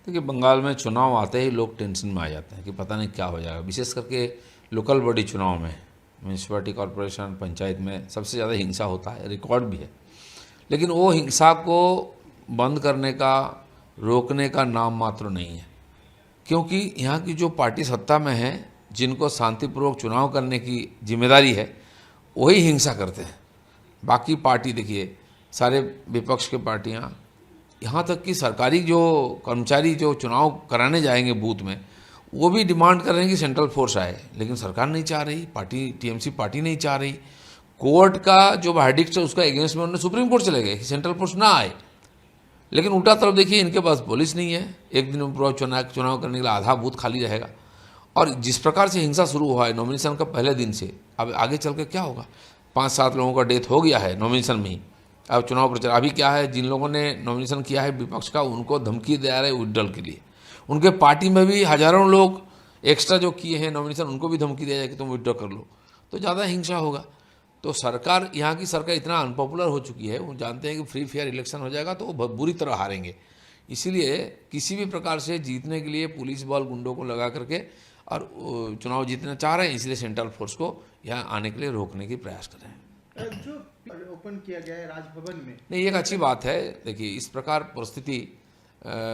देखिए, बंगाल में चुनाव आते ही लोग टेंशन में आ जाते हैं कि पता नहीं क्या हो जाएगा। विशेष करके लोकल बॉडी चुनाव में, म्यूनसिपैलिटी कॉरपोरेशन, पंचायत में सबसे ज़्यादा हिंसा होता है, रिकॉर्ड भी है। लेकिन वो हिंसा को बंद करने का, रोकने का नाम मात्र नहीं है, क्योंकि यहाँ की जो पार्टी सत्ता में है, जिनको शांतिपूर्वक चुनाव करने की जिम्मेदारी है, वही हिंसा करते हैं। बाकी पार्टी देखिए, सारे विपक्ष के पार्टियाँ, यहाँ तक कि सरकारी जो कर्मचारी जो चुनाव कराने जाएंगे बूथ में, वो भी डिमांड कर रहे हैं कि सेंट्रल फोर्स आए, लेकिन सरकार नहीं चाह रही, पार्टी टीएमसी पार्टी नहीं चाह रही। कोर्ट का जो वर्डिक्ट है उसका एगेंस्ट में उन्होंने सुप्रीम कोर्ट चले गए कि सेंट्रल फोर्स ना आए। लेकिन उल्टा तरफ देखिए, इनके पास पुलिस नहीं है, एक दिन में पूरा चुनाव करने के लिए आधा बूथ खाली रहेगा। और जिस प्रकार से हिंसा शुरू हुआ है नॉमिनेशन का पहले दिन से, अब आगे चल के क्या होगा। 5-7 लोगों का डेथ हो गया है नॉमिनेशन में ही। अब चुनाव प्रचार अभी क्या है, जिन लोगों ने नॉमिनेशन किया है विपक्ष का, उनको धमकी दे रहे विड्रॉल के लिए। उनके पार्टी में भी हजारों लोग एक्स्ट्रा जो किए हैं नॉमिनेशन, उनको भी धमकी दिया जाए कि तुम विड्रॉ कर लो, तो ज़्यादा हिंसा होगा। तो सरकार, यहाँ की सरकार इतना अनपॉपुलर हो चुकी है, वो जानते हैं कि फ्री फेयर इलेक्शन हो जाएगा तो वो बहुत बुरी तरह हारेंगे। इसीलिए किसी भी प्रकार से जीतने के लिए पुलिस बल गुंडों को लगा करके और चुनाव जीतना चाह रहे हैं, इसलिए सेंट्रल फोर्स को यहाँ आने के लिए रोकने की प्रयास कर रहे हैं। जो ओपन किया गया है राजभवन में, नहीं, एक अच्छी बात है। देखिए, इस प्रकार परिस्थिति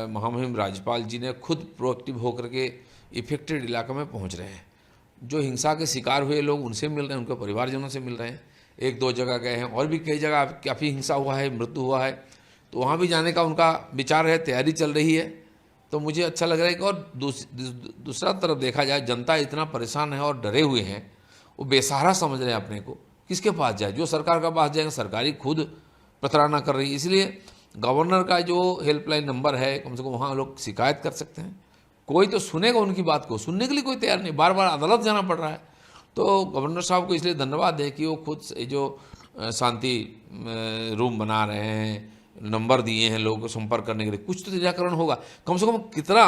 महामहिम राज्यपाल जी ने खुद प्रोएक्टिव होकर के इफेक्टेड इलाके में पहुंच रहे हैं। जो हिंसा के शिकार हुए लोग, उनसे मिल रहे हैं, उनके परिवारजनों से मिल रहे हैं। 1-2 जगह गए हैं, और भी कई जगह काफ़ी हिंसा हुआ है, मृत्यु हुआ है, तो वहाँ भी जाने का उनका विचार है, तैयारी चल रही है। तो मुझे अच्छा लग रहा है कि और दूसरा तरफ देखा जाए, जनता इतना परेशान है और डरे हुए हैं, वो बेसहारा समझ रहे हैं अपने को। किसके पास जाए, जो सरकार के पास जाएंगे, सरकारी खुद प्रताड़ना कर रही है। इसलिए गवर्नर का जो हेल्पलाइन नंबर है, कम से कम वहाँ लोग शिकायत कर सकते हैं। कोई तो सुनेगा उनकी बात को, सुनने के लिए कोई तैयार नहीं, बार बार अदालत जाना पड़ रहा है। तो गवर्नर साहब को इसलिए धन्यवाद है कि वो खुद जो शांति रूम बना रहे हैं, नंबर दिए हैं लोगों को संपर्क करने के लिए, कुछ तो निराकरण होगा। कम से कम कितना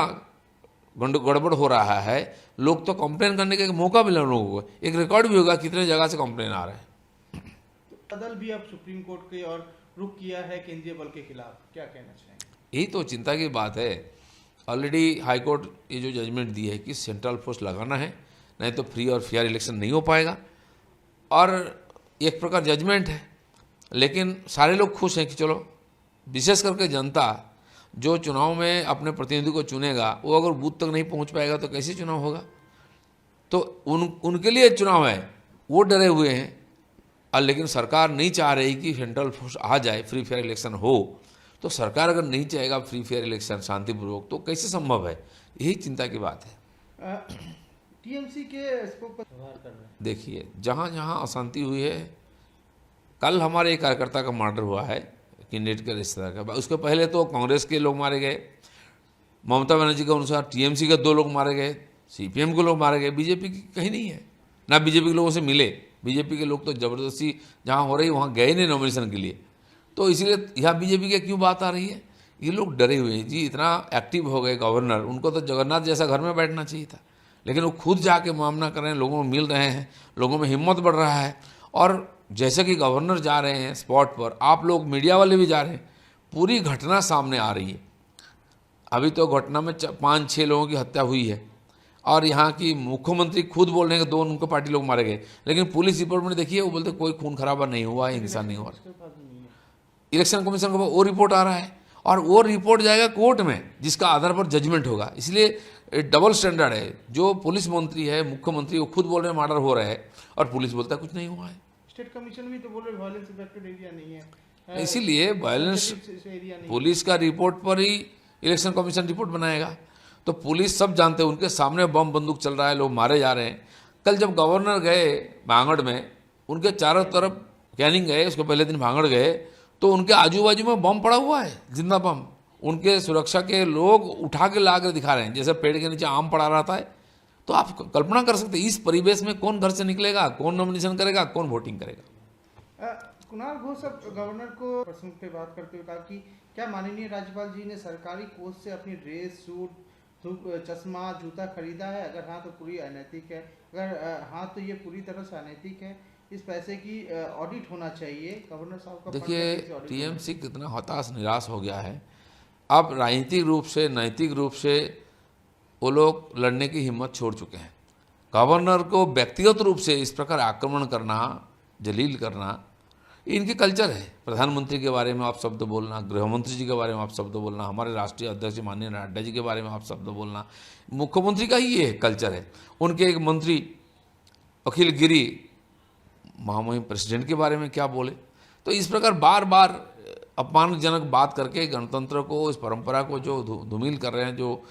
गड़बड़ हो रहा है, लोग तो कंप्लेन करने का एक मौका मिला लोगों को, एक रिकॉर्ड भी होगा कितने जगह से कंप्लेन आ रहे हैं। बदल भी अब सुप्रीम कोर्ट के और रुख किया है केंद्रीय बल के खिलाफ, क्या कहना चाहेंगे? यही तो चिंता की बात है। ऑलरेडी हाई कोर्ट ये जो जजमेंट दी है कि सेंट्रल फोर्स लगाना है, नहीं तो फ्री और फेयर इलेक्शन नहीं हो पाएगा, और एक प्रकार जजमेंट है। लेकिन सारे लोग खुश हैं कि चलो, विशेष करके जनता जो चुनाव में अपने प्रतिनिधि को चुनेगा, वो अगर बूथ तक नहीं पहुंच पाएगा तो कैसे चुनाव होगा। तो उनके लिए चुनाव है, वो डरे हुए हैं। और लेकिन सरकार नहीं चाह रही कि सेंट्रल फोर्स आ जाए, फ्री फेयर इलेक्शन हो। तो सरकार अगर नहीं चाहेगा फ्री फेयर इलेक्शन शांतिपूर्वक, तो कैसे संभव है। यही चिंता की बात है। टीएमसी के स्पोक पर व्यवहार कर रहे हैं। देखिए, जहाँ जहाँ अशांति हुई है, कल हमारे एक कार्यकर्ता का मर्डर हुआ है, कैंडिडेट के रिश्तेदार का। उसके पहले तो कांग्रेस के लोग मारे गए, ममता बनर्जी के अनुसार टीएमसी के 2 लोग मारे गए, सीपीएम के लोग मारे गए, बीजेपी की कहीं नहीं है, ना बीजेपी के लोगों से मिले। बीजेपी के लोग तो ज़बरदस्ती जहाँ हो रही वहाँ गए नहीं नॉमिनेशन के लिए। तो इसीलिए यहाँ बीजेपी की क्यों बात आ रही है, ये लोग डरे हुए हैं जी। इतना एक्टिव हो गए गवर्नर, उनको तो जगन्नाथ जैसा घर में बैठना चाहिए था, लेकिन वो खुद जाके मामला कर रहे हैं, लोगों में मिल रहे हैं, लोगों में हिम्मत बढ़ रहा है। और जैसे कि गवर्नर जा रहे हैं स्पॉट पर, आप लोग मीडिया वाले भी जा रहे हैं, पूरी घटना सामने आ रही है। अभी तो घटना में 5-6 लोगों की हत्या हुई है, और यहाँ की मुख्यमंत्री खुद बोल रहे हैं कि 2 उनके पार्टी लोग मारे गए, लेकिन पुलिस रिपोर्ट में देखिए वो बोलते कोई खून खराबा नहीं हुआ है, हिंसा नहीं हुआ। इलेक्शन कमीशन का वो रिपोर्ट आ रहा है, और वो रिपोर्ट जाएगा कोर्ट में, जिसका आधार पर जजमेंट होगा। इसलिए डबल स्टैंडर्ड है। जो पुलिस मंत्री है, मुख्यमंत्री, वो खुद बोल रहे हैं मर्डर हो रहा है, और पुलिस बोलता है कुछ नहीं हुआ है। स्टेट कमीशन भी तो बोल रहे वायलेंस अफेक्टेड एरिया नहीं है, इसीलिए वायलेंस पुलिस का रिपोर्ट पर ही इलेक्शन कमीशन रिपोर्ट बनाएगा। तो पुलिस सब जानते हैं, उनके सामने बम बंदूक चल रहा है, लोग मारे जा रहे हैं। कल जब गवर्नर गए भांगड़ में, उनके चारों तरफ कैनिंग गए, उसके पहले दिन भांगड़ गए, तो उनके आजू बाजू में बम पड़ा हुआ है, जिंदा बम। उनके सुरक्षा के लोग उठा के ला कर दिखा रहे हैं, जैसे पेड़ के नीचे आम पड़ा रहता है। तो आप कल्पना कर सकते हैं इस परिवेश में कौन घर से निकलेगा, कौन नॉमिनेशन करेगा, कौन वोटिंग करेगा। कुणाल घोष अब गवर्नर को प्रसंग पे बात करते हुए कहा कि क्या माननीय राज्यपाल जी ने सरकारी कोष से अपनी ड्रेस, सूट, चश्मा, जूता खरीदा है? अगर हाँ तो पूरी अनैतिक है, अगर हाँ तो ये पूरी तरह से अनैतिक है। इस पैसे की ऑडिट होना चाहिए। गवर्नर साहब का देखिए, टीएमसी कितना हताश निराश हो गया है। अब राजनीतिक रूप से, नैतिक रूप से वो लोग लड़ने की हिम्मत छोड़ चुके हैं। गवर्नर को व्यक्तिगत रूप से इस प्रकार आक्रमण करना, जलील करना, इनकी कल्चर है। प्रधानमंत्री के बारे में आप शब्द बोलना, गृहमंत्री जी के बारे में आप शब्द बोलना, हमारे राष्ट्रीय अध्यक्ष माननीय नड्डा जी के बारे में आप शब्द बोलना, मुख्यमंत्री का ही ये कल्चर है। उनके एक मंत्री अखिल गिरी महामहिम प्रेसिडेंट के बारे में क्या बोले। तो इस प्रकार बार बार अपमानजनक बात करके गणतंत्र को, इस परंपरा को जो धूमिल कर रहे हैं, जो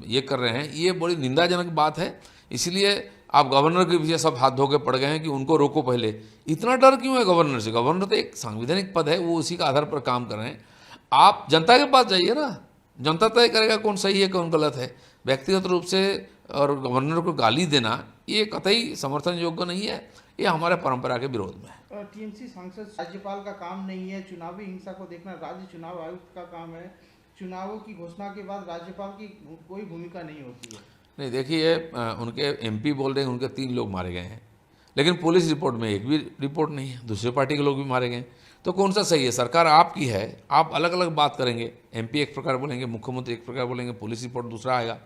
ये कर रहे हैं, ये बड़ी निंदाजनक बात है। इसलिए आप गवर्नर के पीछे सब हाथ धो के पड़ गए हैं कि उनको रोको पहले। इतना डर क्यों है गवर्नर से? गवर्नर तो एक संवैधानिक पद है, वो उसी का आधार पर काम कर रहे हैं। आप जनता के पास जाइए ना, जनता तय करेगा कौन सही है कौन गलत है। व्यक्तिगत रूप से और गवर्नर को गाली देना ये कतई समर्थन योग्य नहीं है, ये हमारे परंपरा के विरोध में है। टीएमसी सांसद, राज्यपाल का काम नहीं है चुनावी हिंसा को देखना, राज्य चुनाव आयुक्त का काम है। चुनावों की घोषणा के बाद राज्यपाल की कोई भूमिका नहीं होती है। नहीं, देखिए, उनके एमपी बोल रहे हैं उनके 3 लोग मारे गए हैं, लेकिन पुलिस रिपोर्ट में एक भी रिपोर्ट नहीं है। दूसरे पार्टी के लोग भी मारे गए। तो कौन सा सही है? सरकार आपकी है, आप अलग अलग बात करेंगे। एमपी एक प्रकार बोलेंगे, मुख्यमंत्री एक प्रकार बोलेंगे, पुलिस रिपोर्ट दूसरा आएगा।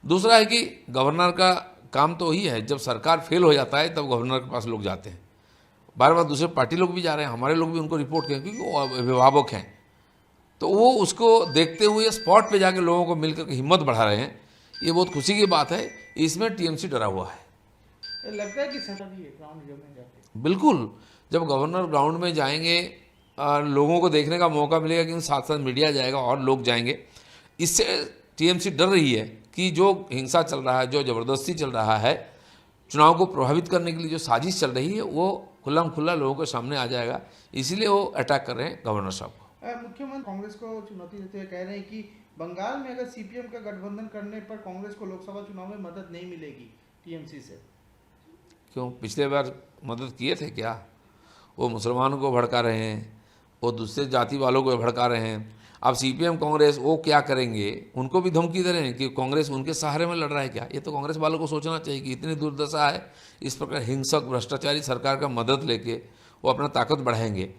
दूसरा है कि गवर्नर का काम तो वही है, जब सरकार फेल हो जाता है तब गवर्नर के पास लोग जाते हैं। बार बार दूसरे पार्टी लोग भी जा रहे हैं, हमारे लोग भी उनको रिपोर्ट करें, क्योंकि वो अभिभावक हैं। तो वो उसको देखते हुए स्पॉट पे जाके लोगों को मिलकर हिम्मत बढ़ा रहे हैं। ये बहुत खुशी की बात है। इसमें टीएमसी डरा हुआ है। लगता है कि ग्राउंड में जाके बिल्कुल, जब गवर्नर ग्राउंड में जाएंगे, लोगों को देखने का मौका मिलेगा, क्योंकि साथ साथ मीडिया जाएगा और लोग जाएंगे। इससे टीएमसी डर रही है कि जो हिंसा चल रहा है, जो ज़बरदस्ती चल रहा है, चुनाव को प्रभावित करने के लिए जो साजिश चल रही है, वो खुल्लम खुल्ला लोगों के सामने आ जाएगा। इसीलिए वो अटैक कर रहे हैं गवर्नर साहब को। मुख्यमंत्री कांग्रेस को चुनौती देते हुए कह रहे हैं कि बंगाल में अगर सीपीएम का गठबंधन करने पर कांग्रेस को लोकसभा चुनाव में मदद नहीं मिलेगी टीएमसी से। क्यों? पिछले बार मदद किए थे क्या? वो मुसलमानों को भड़का रहे हैं, वो दूसरे जाति वालों को भड़का रहे हैं। अब सीपीएम कांग्रेस वो क्या करेंगे? उनको भी धमकी दे रहे हैं कि कांग्रेस उनके सहारे में लड़ रहा है क्या? ये तो कांग्रेस वालों को सोचना चाहिए कि इतनी दुर्दशा है, इस प्रकार हिंसक भ्रष्टाचारी सरकार का मदद लेके वो अपना ताकत बढ़ाएंगे।